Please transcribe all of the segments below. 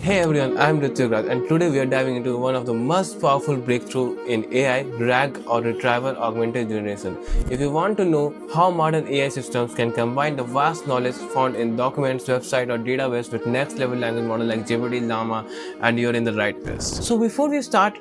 Hey everyone, I'm Ritwik-ai, and today we are diving into one of the most powerful breakthrough in AI, RAG or Retrieval-Augmented Generation. If you want to know how modern AI systems can combine the vast knowledge found in documents, website or database with next level language model like GPT, Llama, and you're in the right place. So before we start,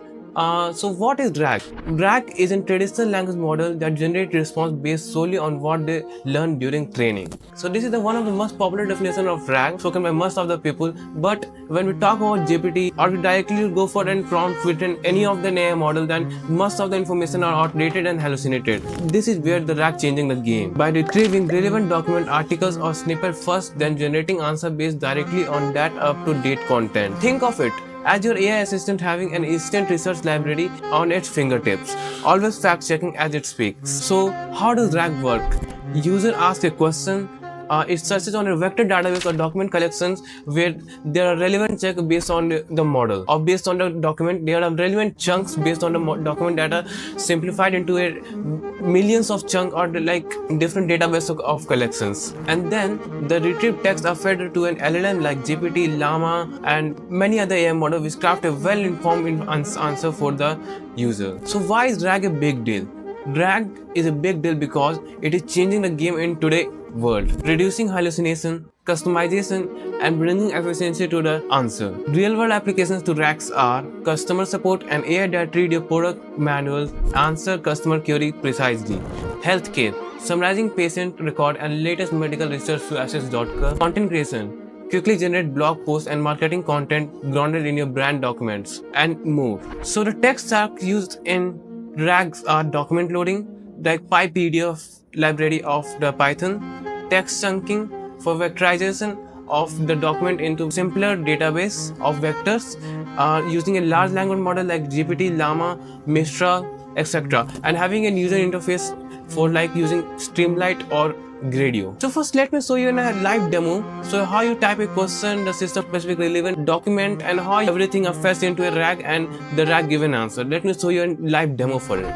so what is RAG? RAG is a traditional language model that generates response based solely on what they learn during training. So this is one of the most popular definition of RAG spoken by most of the people. But when we talk about GPT or we directly go for an prompt within any of the AI model, then most of the information are outdated and hallucinated. This is where the RAG changing the game. By retrieving relevant document, articles or snippet first, then generating answer based directly on that up-to-date content. Think of it as your AI assistant having an instant research library on its fingertips, always fact-checking as it speaks. So, how does RAG work? User asks a question, it searches on a vector database or document collections where there are relevant checks based on the model or based on the document. There are relevant chunks based on the document data simplified into a millions of chunks or like different database of collections. And then the retrieved text are fed to an LLM like GPT, Llama, and many other AI models which craft a well-informed answer for the user. So why is RAG a big deal? RAG is a big deal because it is changing the game in today's world, reducing hallucination, customization, and bringing efficiency to the answer. Real-world applications to RAGs are customer support and AI that read your product manuals, answer customer query precisely. Healthcare, summarizing patient record and latest medical research to access.com. Content creation, quickly generate blog posts and marketing content grounded in your brand documents, and more. So the text stack used in RAGs are document loading, like PyPDF library of the Python, text chunking for vectorization of the document into simpler database of vectors using a large language model like GPT, Llama, Mistral, etc. and having a user interface for like using Streamlight or Gradio. So first let me show you in a live demo. So how you type a question, the system specific relevant document and how everything are fetched into a RAG and the RAG given answer. Let me show you a live demo for it.